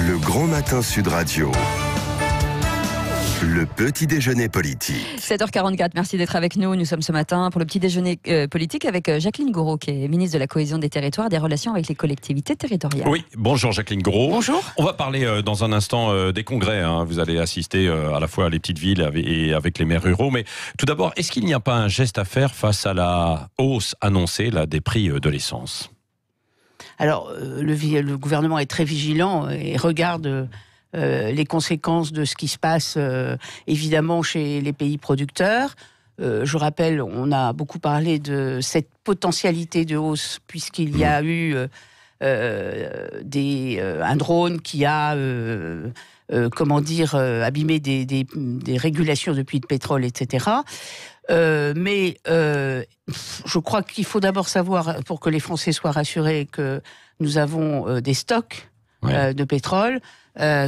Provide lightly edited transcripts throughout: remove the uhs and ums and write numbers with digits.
Le Grand Matin Sud Radio. Le petit déjeuner politique. 7h44, merci d'être avec nous. Nous sommes ce matin pour le petit déjeuner politique avec Jacqueline Gourault, qui est ministre de la Cohésion des Territoires et des Relations avec les collectivités territoriales. Oui, bonjour Jacqueline Gourault. Bonjour. On va parler dans un instant des congrès. Vous allez assister à la fois à les petites villes et avec les maires ruraux. Mais tout d'abord, est-ce qu'il n'y a pas un geste à faire face à la hausse annoncée des prix de l'essence ? Alors, le gouvernement est très vigilant et regarde les conséquences de ce qui se passe, évidemment, chez les pays producteurs. Je rappelle, on a beaucoup parlé de cette potentialité de hausse, puisqu'il y a eu un drone qui a abîmé des régulations de puits de pétrole, etc. Mais je crois qu'il faut d'abord savoir, pour que les Français soient rassurés, que nous avons des stocks de pétrole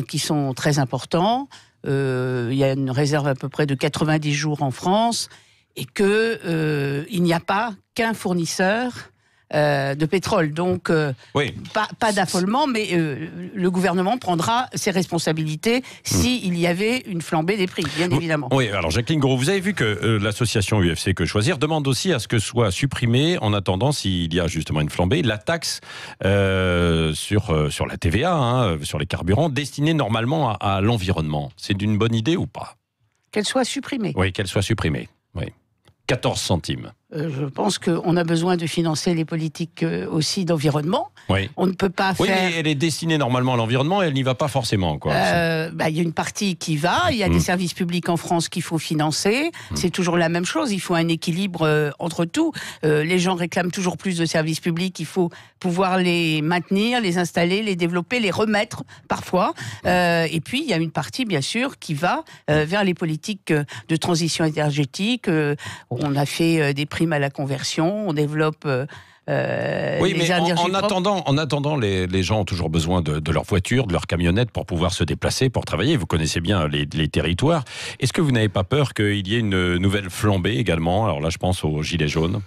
qui sont très importants. Il y a une réserve à peu près de 90 jours en France et qu'il n'y a pas qu'un fournisseur de pétrole. Donc, pas d'affolement, mais le gouvernement prendra ses responsabilités s'il y avait une flambée des prix, bien évidemment. Oui, alors Jacqueline Gourault, vous avez vu que l'association UFC Que Choisir demande aussi à ce que soit supprimée, en attendant, s'il y a justement une flambée, la taxe sur la TVA, sur les carburants, destinée normalement à l'environnement. C'est d'une bonne idée ou pas ? Qu'elle soit supprimée. Oui, qu'elle soit supprimée. Oui. 14 centimes. Je pense qu'on a besoin de financer les politiques aussi d'environnement. Oui. On ne peut pas faire... Oui, mais elle est destinée normalement à l'environnement et elle n'y va pas forcément, quoi. Il y a une partie qui va, il y a des services publics en France qu'il faut financer. C'est toujours la même chose, il faut un équilibre entre tout. Les gens réclament toujours plus de services publics, il faut pouvoir les maintenir, les installer, les développer, les remettre parfois. Et puis, il y a une partie, bien sûr, qui va vers les politiques de transition énergétique. On a fait des primes à la conversion, on développe... oui, mais en attendant, les gens ont toujours besoin de leur voiture, de leur camionnette pour pouvoir se déplacer, pour travailler. Vous connaissez bien les territoires. Est-ce que vous n'avez pas peur qu'il y ait une nouvelle flambée également ? Alors là, je pense aux gilets jaunes.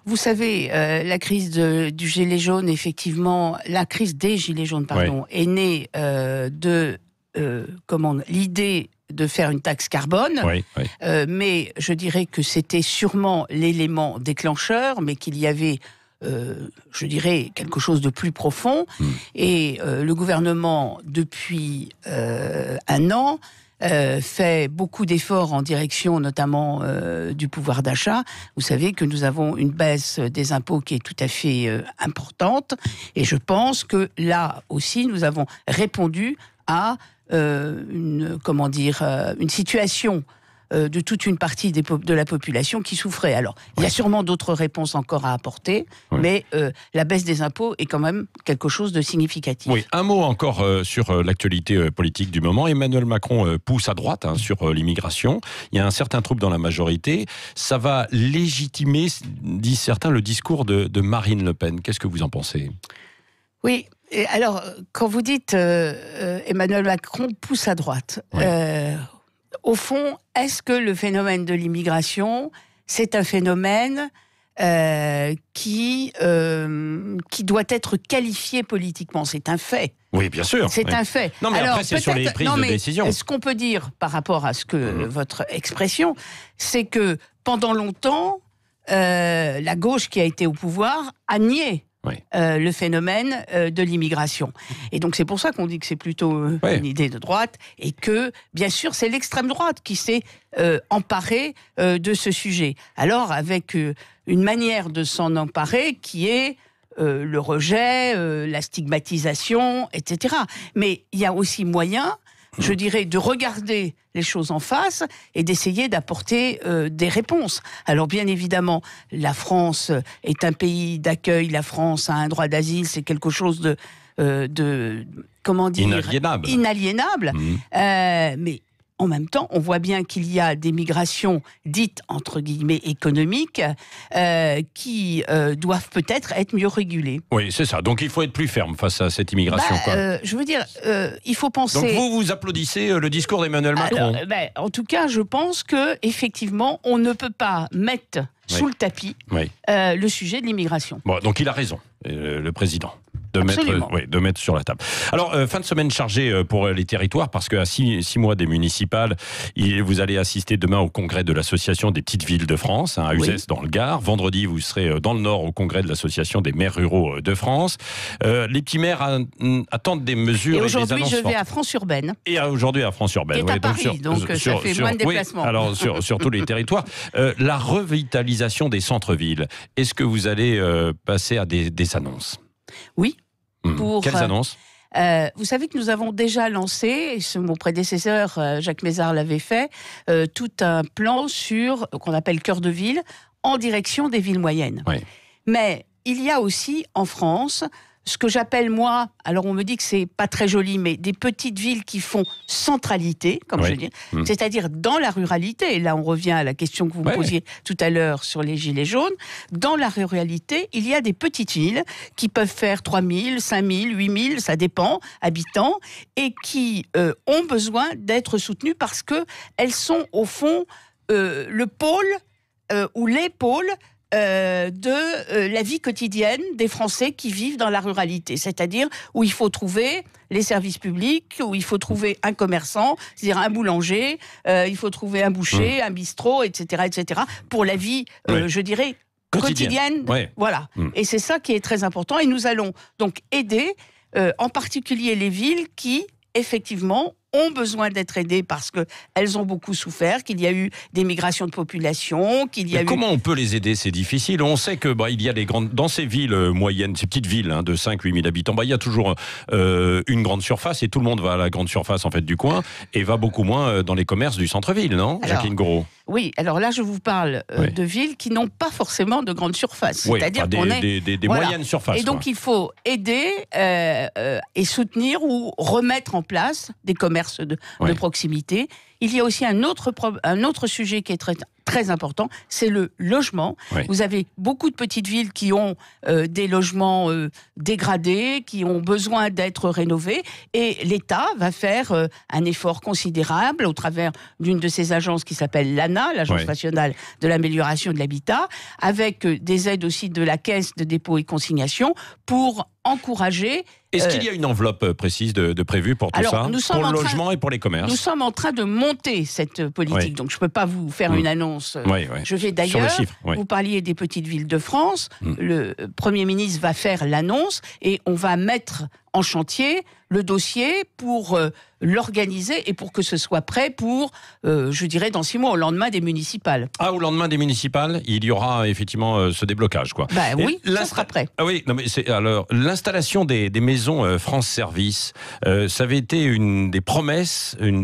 Vous savez, la crise du gilet jaune, effectivement, la crise des gilets jaunes, est née de l'idée de faire une taxe carbone, mais je dirais que c'était sûrement l'élément déclencheur, mais qu'il y avait, je dirais, quelque chose de plus profond. Et le gouvernement, depuis un an, fait beaucoup d'efforts en direction notamment du pouvoir d'achat. Vous savez que nous avons une baisse des impôts qui est tout à fait importante, et je pense que là aussi, nous avons répondu à une situation de toute une partie de la population qui souffrait. Alors, il y a sûrement d'autres réponses encore à apporter, mais la baisse des impôts est quand même quelque chose de significatif. Oui, un mot encore sur l'actualité politique du moment. Emmanuel Macron pousse à droite sur l'immigration. Il y a un certain trouble dans la majorité. Ça va légitimer, disent certains, le discours de Marine Le Pen. Qu'est-ce que vous en pensez ? Oui. Et alors, quand vous dites Emmanuel Macron pousse à droite, au fond, est-ce que le phénomène de l'immigration, c'est un phénomène qui doit être qualifié politiquement ? C'est un fait. Oui, bien sûr. C'est un fait. Non, mais alors, après, c'est sur les prises de décision. Ce qu'on peut dire par rapport à ce que votre expression, c'est que pendant longtemps, la gauche qui a été au pouvoir a nié le phénomène de l'immigration. Et donc c'est pour ça qu'on dit que c'est plutôt une idée de droite, et que, bien sûr, c'est l'extrême droite qui s'est emparée de ce sujet. Alors, avec une manière de s'en emparer qui est le rejet, la stigmatisation, etc. Mais il y a aussi moyen, je dirais, de regarder les choses en face et d'essayer d'apporter des réponses. Alors bien évidemment, la France est un pays d'accueil, la France a un droit d'asile, c'est quelque chose de inaliénable. Mais en même temps, on voit bien qu'il y a des migrations dites, entre guillemets, économiques, qui doivent peut-être être mieux régulées. Oui, c'est ça. Donc il faut être plus ferme face à cette immigration. Je veux dire, il faut penser... Donc vous applaudissez le discours d'Emmanuel Macron. En tout cas, je pense qu'effectivement, on ne peut pas mettre sous le tapis le sujet de l'immigration. Bon, donc il a raison, le président. de mettre sur la table. Alors, fin de semaine chargée pour les territoires, parce qu'à 6 mois des municipales, vous allez assister demain au congrès de l'Association des petites villes de France, à Uzès dans le Gard. Vendredi, vous serez dans le Nord au congrès de l'Association des maires ruraux de France. Les petits maires attendent des mesures. Et aujourd'hui, je vais fortes. à France-Urbaine. Et aujourd'hui à France-Urbaine. Qui est à Paris, donc ça fait moins de déplacements. Oui, alors sur tous les territoires. La revitalisation des centres-villes, est-ce que vous allez passer à des annonces? Oui. Quelles annonces? Vous savez que nous avons déjà lancé, et mon prédécesseur Jacques Mézard l'avait fait, tout un plan sur qu'on appelle cœur de ville en direction des villes moyennes. Oui. Mais il y a aussi en France ce que j'appelle moi, alors on me dit que c'est pas très joli, mais des petites villes qui font centralité, comme je dis, c'est-à-dire dans la ruralité. Et là, on revient à la question que vous me posiez tout à l'heure sur les gilets jaunes. Dans la ruralité, il y a des petites villes qui peuvent faire 3000, 5000, 8000, ça dépend, habitants, et qui ont besoin d'être soutenues parce que elles sont au fond le pôle ou les pôles de la vie quotidienne des Français qui vivent dans la ruralité, c'est-à-dire où il faut trouver les services publics, où il faut trouver un commerçant, c'est-à-dire un boulanger, il faut trouver un boucher, un bistrot, etc., pour la vie, je dirais, quotidienne. Voilà. Et c'est ça qui est très important. Et nous allons donc aider, en particulier les villes qui, effectivement, ont besoin d'être aidées parce qu'elles ont beaucoup souffert, qu'il y a eu des migrations de population, qu'il y a eu... Comment on peut les aider? C'est difficile. On sait que il y a des grandes... Dans ces villes moyennes, ces petites villes de 5-8 000 habitants, il y a toujours une grande surface et tout le monde va à la grande surface en fait, du coin et va beaucoup moins dans les commerces du centre-ville, non, Jacqueline Gouraud? Oui, alors là je vous parle de villes qui n'ont pas forcément de grandes surfaces. C'est-à-dire qu'on est... des moyennes surfaces. Et donc il faut aider et soutenir ou remettre en place des commerces de proximité. Il y a aussi un autre sujet qui est très important, c'est le logement. Vous avez beaucoup de petites villes qui ont des logements dégradés, qui ont besoin d'être rénovés, et l'État va faire un effort considérable au travers d'une de ces agences qui s'appelle l'ANA, l'Agence nationale de l'amélioration de l'habitat, avec des aides aussi de la Caisse de dépôt et consignation pour encourager... Est-ce qu'il y a une enveloppe précise de prévue pour tout ça, pour le logement et pour les commerces? Nous sommes en train de monter cette politique, donc je ne peux pas vous faire une annonce. Je vais d'ailleurs, vous parliez des petites villes de France, le Premier ministre va faire l'annonce et on va mettre en chantier le dossier pour l'organiser et pour que ce soit prêt pour, je dirais, dans 6 mois, au lendemain des municipales. Ah, au lendemain des municipales, il y aura effectivement ce déblocage, quoi. Oui, ça sera prêt. Ah oui, non mais alors l'installation des maisons France Service, ça avait été une des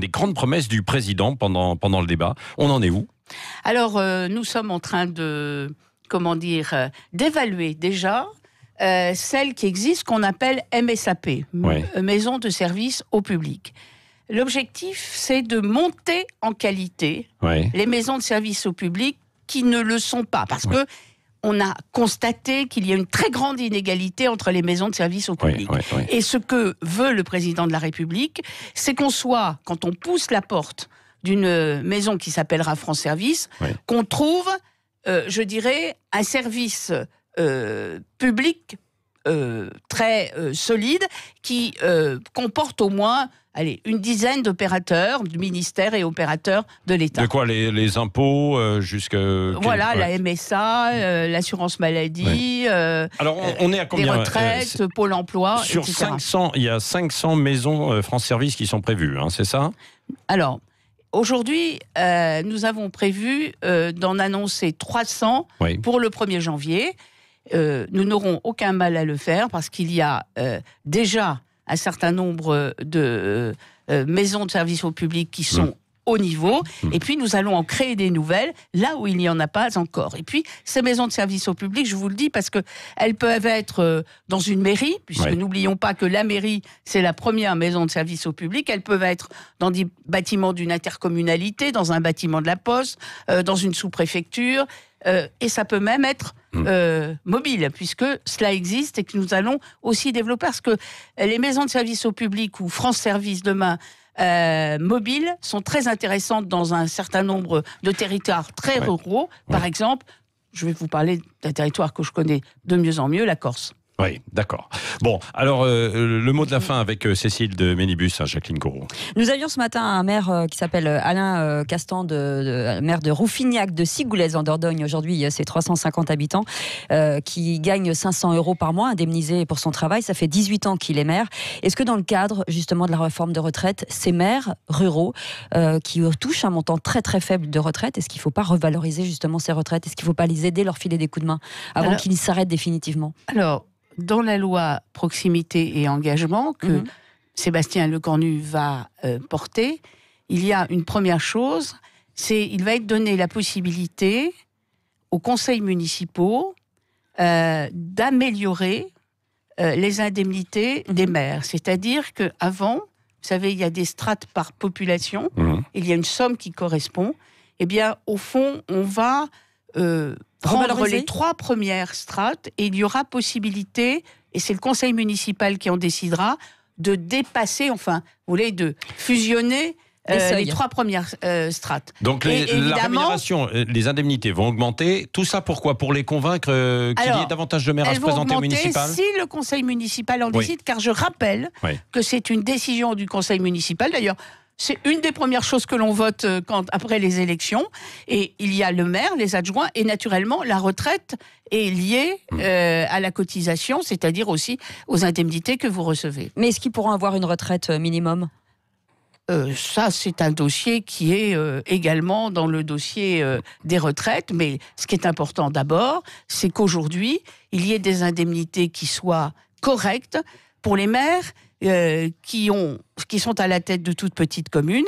grandes promesses du président pendant le débat. On en est où? Alors, nous sommes en train de, d'évaluer déjà celle qui existe, qu'on appelle MSAP, Maison de service au public. L'objectif, c'est de monter en qualité les maisons de service au public qui ne le sont pas, parce que on a constaté qu'il y a une très grande inégalité entre les maisons de service au public. Et ce que veut le président de la République, c'est qu'on soit, quand on pousse la porte d'une maison qui s'appellera France Service, qu'on trouve, je dirais, un service public très solide qui comporte au moins une dizaine d'opérateurs, du ministère et opérateurs de l'État. De quoi, les impôts jusqu'à... Voilà, la MSA, l'assurance maladie, alors on est à combien, les retraites, Pôle emploi, sur etc. 500, il y a 500 maisons France Service qui sont prévues, c'est ça? Alors, aujourd'hui, nous avons prévu d'en annoncer 300 pour le 1er janvier. Nous n'aurons aucun mal à le faire parce qu'il y a déjà un certain nombre de maisons de service au public qui sont au niveau, et puis nous allons en créer des nouvelles là où il n'y en a pas encore. Et puis ces maisons de service au public, je vous le dis, parce qu'elles peuvent être dans une mairie, puisque n'oublions pas que la mairie, c'est la première maison de service au public. Elles peuvent être dans des bâtiments d'une intercommunalité, dans un bâtiment de la Poste, dans une sous-préfecture, et ça peut même être mobile, puisque cela existe et que nous allons aussi développer, parce que les maisons de service au public ou France Service demain mobiles sont très intéressantes dans un certain nombre de territoires très ruraux. Par exemple, je vais vous parler d'un territoire que je connais de mieux en mieux, la Corse. Oui, d'accord. Bon, alors le mot de la fin avec Cécile de Ménibus, Jacqueline Gouraud. Nous avions ce matin un maire qui s'appelle Alain Castan, maire de Rouffignac de Sigoulez en Dordogne. Aujourd'hui, c'est 350 habitants qui gagnent 500 € par mois, indemnisés pour son travail. Ça fait 18 ans qu'il est maire. Est-ce que dans le cadre justement de la réforme de retraite, ces maires ruraux qui touchent un montant très très faible de retraite, est-ce qu'il ne faut pas revaloriser justement ces retraites? Est-ce qu'il ne faut pas les aider, leur filer des coups de main avant qu'ils s'arrêtent définitivement? Alors, dans la loi proximité et engagement que Sébastien Lecornu va porter, il y a une première chose, il va être donné la possibilité aux conseils municipaux d'améliorer les indemnités des maires. C'est-à-dire qu'avant, vous savez, il y a des strates par population, il y a une somme qui correspond. Eh bien, au fond, on va prendre les 3 premières strates et il y aura possibilité, et c'est le conseil municipal qui en décidera, de dépasser, de fusionner les 3 premières strates. Donc la rémunération, les indemnités vont augmenter. Tout ça pourquoi? Pour les convaincre qu'il y ait davantage de maires à se présenter au municipal? Si le conseil municipal en décide, car je rappelle que c'est une décision du conseil municipal. D'ailleurs, c'est une des premières choses que l'on vote après les élections. Et il y a le maire, les adjoints, et naturellement, la retraite est liée à la cotisation, c'est-à-dire aussi aux indemnités que vous recevez. Mais est-ce qu'ils pourront avoir une retraite minimum ? Ça, c'est un dossier qui est également dans le dossier des retraites. Mais ce qui est important d'abord, c'est qu'aujourd'hui, il y ait des indemnités qui soient correctes pour les maires qui sont à la tête de toutes petites communes.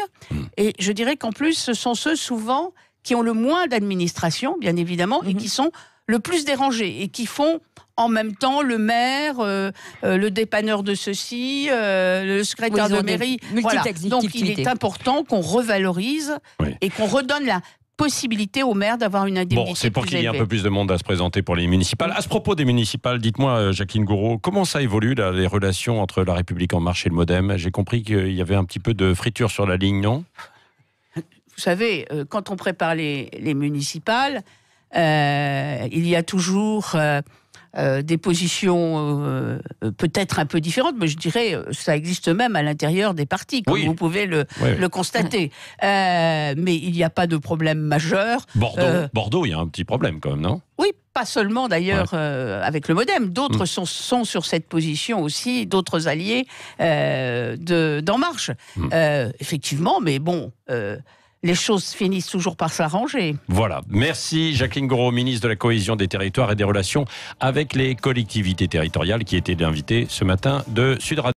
Et je dirais qu'en plus, ce sont ceux souvent qui ont le moins d'administration, bien évidemment, et qui sont le plus dérangés et qui font en même temps le maire, le dépanneur de ceci, le secrétaire de mairie. Voilà. Donc il est important qu'on revalorise et qu'on redonne la possibilité aux maires d'avoir une indemnité. Bon, c'est pour qu'il y ait un peu plus de monde à se présenter pour les municipales. À ce propos des municipales, dites-moi, Jacqueline Gouraud, comment ça évolue là, les relations entre La République En Marche et le MoDem? J'ai compris qu'il y avait un petit peu de friture sur la ligne, non? Vous savez, quand on prépare les municipales, il y a toujours des positions peut-être un peu différentes, mais je dirais ça existe même à l'intérieur des partis, comme vous pouvez le constater. Mais il n'y a pas de problème majeur. Bordeaux, il y a un petit problème quand même, non? Oui, pas seulement d'ailleurs avec le MoDem. D'autres sont sur cette position aussi, d'autres alliés d'En Marche. Effectivement, mais bon... les choses finissent toujours par s'arranger. Voilà. Merci Jacqueline Gouraud, ministre de la Cohésion des Territoires et des Relations avec les collectivités territoriales, qui était l'invitée ce matin de Sud Radio.